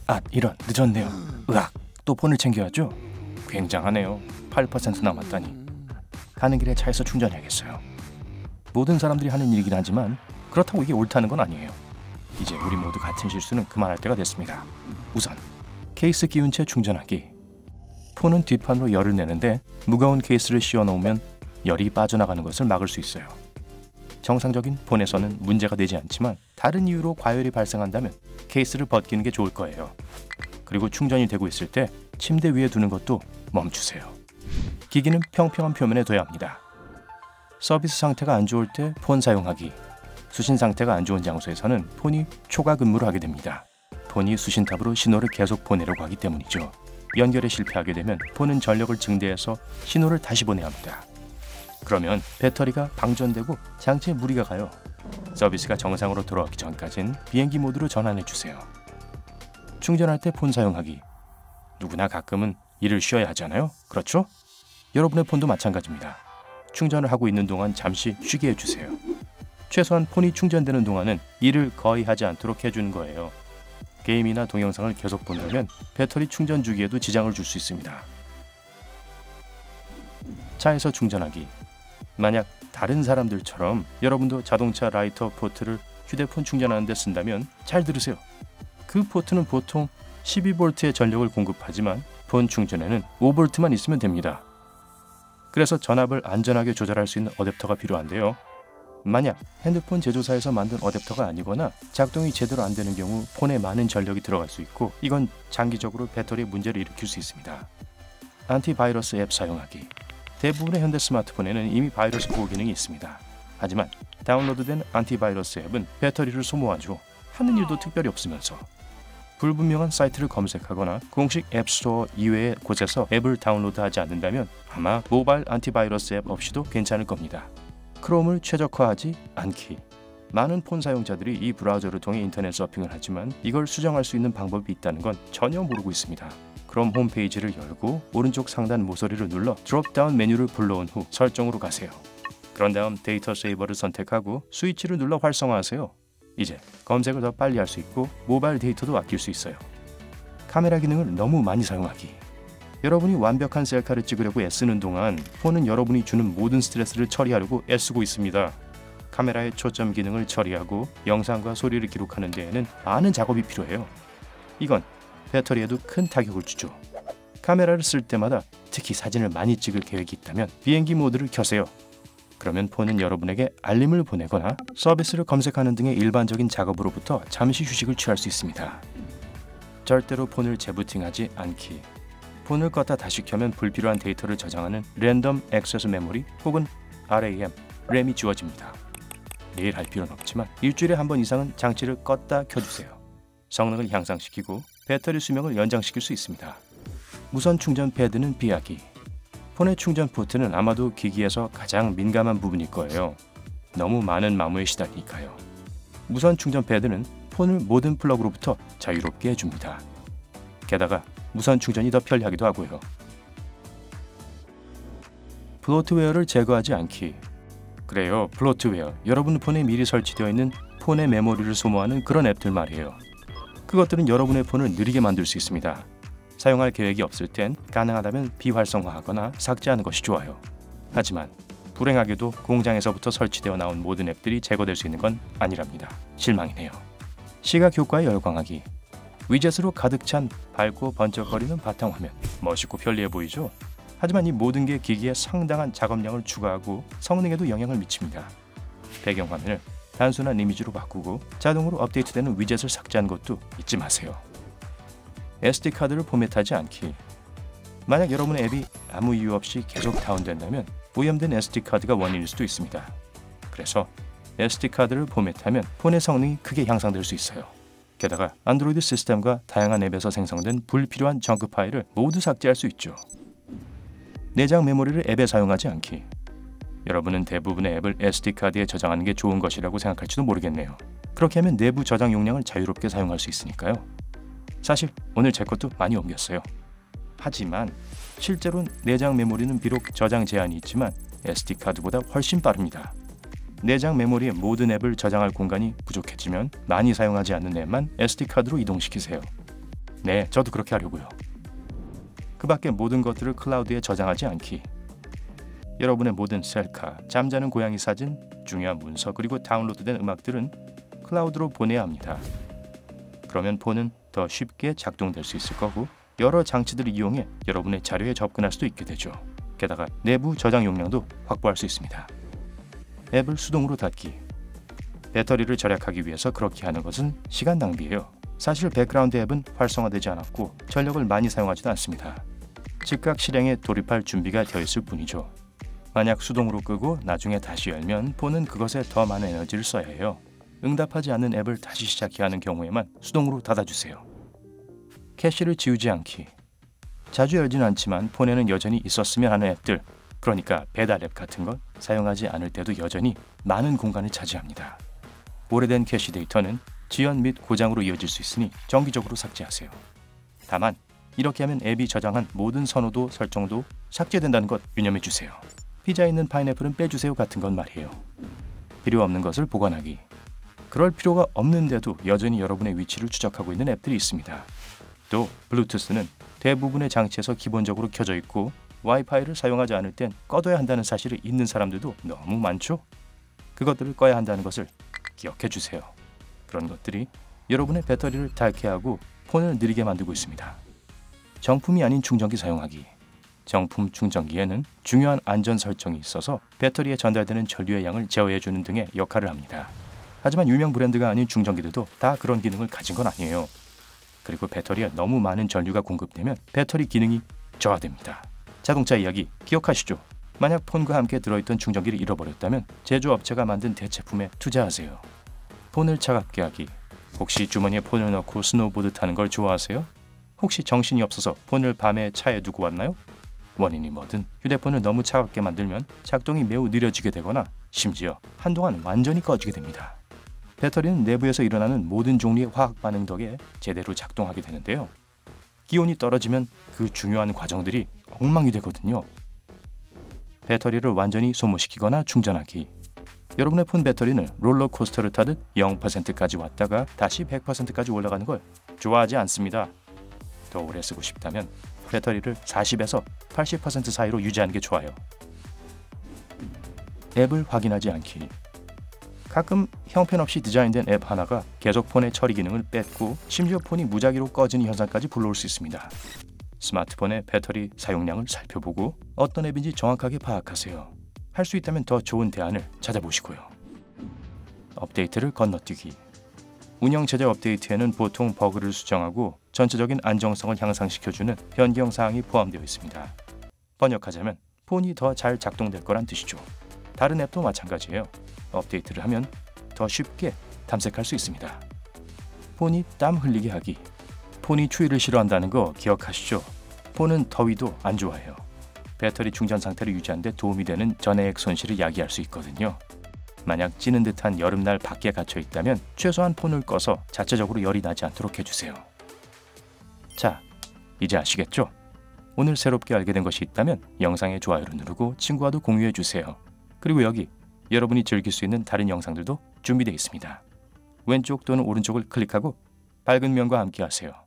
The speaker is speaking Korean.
아, 이런, 늦었네요. 으악, 또 폰을 챙겨야죠? 굉장하네요. 8% 남았다니. 가는 길에 차에서 충전해야겠어요. 모든 사람들이 하는 일이긴 하지만 그렇다고 이게 옳다는 건 아니에요. 이제 우리 모두 같은 실수는 그만할 때가 됐습니다. 우선 케이스 끼운 채 충전하기. 폰은 뒷판으로 열을 내는데 무거운 케이스를 씌워 놓으면 열이 빠져나가는 것을 막을 수 있어요. 정상적인 폰에서는 문제가 되지 않지만 다른 이유로 과열이 발생한다면 케이스를 벗기는 게 좋을 거예요. 그리고 충전이 되고 있을 때 침대 위에 두는 것도 멈추세요. 기기는 평평한 표면에 둬야 합니다. 서비스 상태가 안 좋을 때 폰 사용하기. 수신 상태가 안 좋은 장소에서는 폰이 초과 근무를 하게 됩니다. 폰이 수신탑으로 신호를 계속 보내려고 하기 때문이죠. 연결에 실패하게 되면 폰은 전력을 증대해서 신호를 다시 보내야 합니다. 그러면 배터리가 방전되고 장치에 무리가 가요. 서비스가 정상으로 돌아오기 전까진 비행기 모드로 전환해 주세요. 충전할 때 폰 사용하기. 누구나 가끔은 일을 쉬어야 하잖아요. 그렇죠? 여러분의 폰도 마찬가지입니다. 충전을 하고 있는 동안 잠시 쉬게 해주세요. 최소한 폰이 충전되는 동안은 일을 거의 하지 않도록 해주는 거예요. 게임이나 동영상을 계속 본다면 배터리 충전 주기에도 지장을 줄 수 있습니다. 차에서 충전하기. 만약 다른 사람들처럼 여러분도 자동차 라이터 포트를 휴대폰 충전하는 데 쓴다면 잘 들으세요. 그 포트는 보통 12V의 전력을 공급하지만 폰 충전에는 5V만 있으면 됩니다. 그래서 전압을 안전하게 조절할 수 있는 어댑터가 필요한데요. 만약 핸드폰 제조사에서 만든 어댑터가 아니거나 작동이 제대로 안 되는 경우 폰에 많은 전력이 들어갈 수 있고 이건 장기적으로 배터리에 문제를 일으킬 수 있습니다. 안티바이러스 앱 사용하기. 대부분의 현대 스마트폰에는 이미 바이러스 보호 기능이 있습니다. 하지만 다운로드된 안티바이러스 앱은 배터리를 소모하죠. 하는 일도 특별히 없으면서. 불분명한 사이트를 검색하거나 공식 앱스토어 이외의 곳에서 앱을 다운로드하지 않는다면 아마 모바일 안티바이러스 앱 없이도 괜찮을 겁니다. 크롬을 최적화하지 않기. 많은 폰 사용자들이 이 브라우저를 통해 인터넷 서핑을 하지만 이걸 수정할 수 있는 방법이 있다는 건 전혀 모르고 있습니다. 크롬 홈페이지를 열고 오른쪽 상단 모서리를 눌러 드롭다운 메뉴를 불러온 후 설정으로 가세요. 그런 다음 데이터 세이버를 선택하고 스위치를 눌러 활성화하세요. 이제 검색을 더 빨리 할 수 있고 모바일 데이터도 아낄 수 있어요. 카메라 기능을 너무 많이 사용하기. 여러분이 완벽한 셀카를 찍으려고 애쓰는 동안 폰은 여러분이 주는 모든 스트레스를 처리하려고 애쓰고 있습니다. 카메라의 초점 기능을 처리하고 영상과 소리를 기록하는 데에는 많은 작업이 필요해요. 이건 배터리에도 큰 타격을 주죠. 카메라를 쓸 때마다 특히 사진을 많이 찍을 계획이 있다면 비행기 모드를 켜세요. 그러면 폰은 여러분에게 알림을 보내거나 서비스를 검색하는 등의 일반적인 작업으로부터 잠시 휴식을 취할 수 있습니다. 절대로 폰을 재부팅하지 않기. 폰을 껐다 다시 켜면 불필요한 데이터를 저장하는 랜덤 액세스 메모리 혹은 RAM, 램이 지워집니다. 매일 할 필요는 없지만 일주일에 한 번 이상은 장치를 껐다 켜주세요. 성능을 향상시키고 배터리 수명을 연장시킬 수 있습니다. 무선 충전 패드는 피하기. 폰의 충전 포트는 아마도 기기에서 가장 민감한 부분일 거예요. 너무 많은 마모에 시달리니까요. 무선 충전 패드는 폰을 모든 플러그로부터 자유롭게 해줍니다. 게다가 무선 충전이 더 편리하기도 하고요. 블로트웨어를 제거하지 않기. 그래요, 블로트웨어. 여러분 폰에 미리 설치되어 있는 폰의 메모리를 소모하는 그런 앱들 말이에요. 그것들은 여러분의 폰을 느리게 만들 수 있습니다. 사용할 계획이 없을 땐 가능하다면 비활성화하거나 삭제하는 것이 좋아요. 하지만 불행하게도 공장에서부터 설치되어 나온 모든 앱들이 제거될 수 있는 건 아니랍니다. 실망이네요. 시각 효과에 열광하기. 위젯으로 가득 찬 밝고 번쩍거리는 바탕화면. 멋있고 편리해 보이죠? 하지만 이 모든 게 기기에 상당한 작업량을 추가하고 성능에도 영향을 미칩니다. 배경화면을 단순한 이미지로 바꾸고 자동으로 업데이트되는 위젯을 삭제하는 것도 잊지 마세요. SD카드를 포맷하지 않기. 만약 여러분의 앱이 아무 이유 없이 계속 다운된다면 오염된 SD카드가 원인일 수도 있습니다. 그래서 SD카드를 포맷하면 폰의 성능이 크게 향상될 수 있어요. 게다가 안드로이드 시스템과 다양한 앱에서 생성된 불필요한 정크 파일을 모두 삭제할 수 있죠. 내장 메모리를 앱에 사용하지 않기. 여러분은 대부분의 앱을 SD카드에 저장하는 게 좋은 것이라고 생각할지도 모르겠네요. 그렇게 하면 내부 저장 용량을 자유롭게 사용할 수 있으니까요. 사실 오늘 제 것도 많이 옮겼어요. 하지만 실제로는 내장 메모리는 비록 저장 제한이 있지만 SD카드보다 훨씬 빠릅니다. 내장 메모리에 모든 앱을 저장할 공간이 부족해지면 많이 사용하지 않는 앱만 SD카드로 이동시키세요. 네, 저도 그렇게 하려고요. 그 밖에 모든 것들을 클라우드에 저장하지 않기. 여러분의 모든 셀카, 잠자는 고양이 사진, 중요한 문서 그리고 다운로드된 음악들은 클라우드로 보내야 합니다. 그러면 폰은 더 쉽게 작동될 수 있을 거고 여러 장치들을 이용해 여러분의 자료에 접근할 수도 있게 되죠. 게다가 내부 저장 용량도 확보할 수 있습니다. 앱을 수동으로 닫기. 배터리를 절약하기 위해서 그렇게 하는 것은 시간 낭비예요. 사실 백그라운드 앱은 활성화되지 않았고 전력을 많이 사용하지도 않습니다. 즉각 실행에 돌입할 준비가 되어 있을 뿐이죠. 만약 수동으로 끄고 나중에 다시 열면 폰은 그것에 더 많은 에너지를 써야 해요. 응답하지 않는 앱을 다시 시작해야 하는 경우에만 수동으로 닫아주세요. 캐시를 지우지 않기. 자주 열진 않지만 폰에는 여전히 있었으면 하는 앱들, 그러니까 배달 앱 같은 것 사용하지 않을 때도 여전히 많은 공간을 차지합니다. 오래된 캐시 데이터는 지연 및 고장으로 이어질 수 있으니 정기적으로 삭제하세요. 다만 이렇게 하면 앱이 저장한 모든 선호도 설정도 삭제된다는 것 유념해 주세요. 피자에 있는 파인애플은 빼주세요 같은 건 말이에요. 필요 없는 것을 보관하기. 그럴 필요가 없는데도 여전히 여러분의 위치를 추적하고 있는 앱들이 있습니다. 또 블루투스는 대부분의 장치에서 기본적으로 켜져 있고 와이파이를 사용하지 않을 땐 꺼둬야 한다는 사실을 잊는 사람들도 너무 많죠? 그것들을 꺼야 한다는 것을 기억해 주세요. 그런 것들이 여러분의 배터리를 닳게 하고 폰을 느리게 만들고 있습니다. 정품이 아닌 충전기 사용하기. 정품 충전기에는 중요한 안전 설정이 있어서 배터리에 전달되는 전류의 양을 제어해주는 등의 역할을 합니다. 하지만 유명 브랜드가 아닌 충전기들도 다 그런 기능을 가진 건 아니에요. 그리고 배터리에 너무 많은 전류가 공급되면 배터리 기능이 저하됩니다. 자동차 이야기 기억하시죠? 만약 폰과 함께 들어있던 충전기를 잃어버렸다면 제조업체가 만든 대체품에 투자하세요. 폰을 차갑게 하기. 혹시 주머니에 폰을 넣고 스노우보드 타는 걸 좋아하세요? 혹시 정신이 없어서 폰을 밤에 차에 두고 왔나요? 원인이 뭐든 휴대폰을 너무 차갑게 만들면 작동이 매우 느려지게 되거나 심지어 한동안 완전히 꺼지게 됩니다. 배터리는 내부에서 일어나는 모든 종류의 화학 반응 덕에 제대로 작동하게 되는데요. 기온이 떨어지면 그 중요한 과정들이 엉망이 되거든요. 배터리를 완전히 소모시키거나 충전하기. 여러분의 폰 배터리는 롤러코스터를 타듯 0%까지 왔다가 다시 100%까지 올라가는 걸 좋아하지 않습니다. 더 오래 쓰고 싶다면 배터리를 40에서 80% 사이로 유지하는 게 좋아요. 앱을 확인하지 않기. 가끔 형편없이 디자인된 앱 하나가 계속 폰의 처리 기능을 뺏고 심지어 폰이 무작위로 꺼지는 현상까지 불러올 수 있습니다. 스마트폰의 배터리 사용량을 살펴보고 어떤 앱인지 정확하게 파악하세요. 할 수 있다면 더 좋은 대안을 찾아보시고요. 업데이트를 건너뛰기. 운영체제 업데이트에는 보통 버그를 수정하고 전체적인 안정성을 향상시켜주는 변경 사항이 포함되어 있습니다. 번역하자면 폰이 더 잘 작동될 거란 뜻이죠. 다른 앱도 마찬가지예요. 업데이트를 하면 더 쉽게 탐색할 수 있습니다. 폰이 땀 흘리게 하기. 폰이 추위를 싫어한다는 거 기억하시죠? 폰은 더위도 안 좋아해요. 배터리 충전 상태를 유지하는 데 도움이 되는 전해액 손실을 야기할 수 있거든요. 만약 찌는 듯한 여름날 밖에 갇혀 있다면 최소한 폰을 꺼서 자체적으로 열이 나지 않도록 해주세요. 자, 이제 아시겠죠? 오늘 새롭게 알게 된 것이 있다면 영상에 좋아요를 누르고 친구와도 공유해 주세요. 그리고 여기 여러분이 즐길 수 있는 다른 영상들도 준비되어 있습니다. 왼쪽 또는 오른쪽을 클릭하고 밝은 면과 함께 하세요.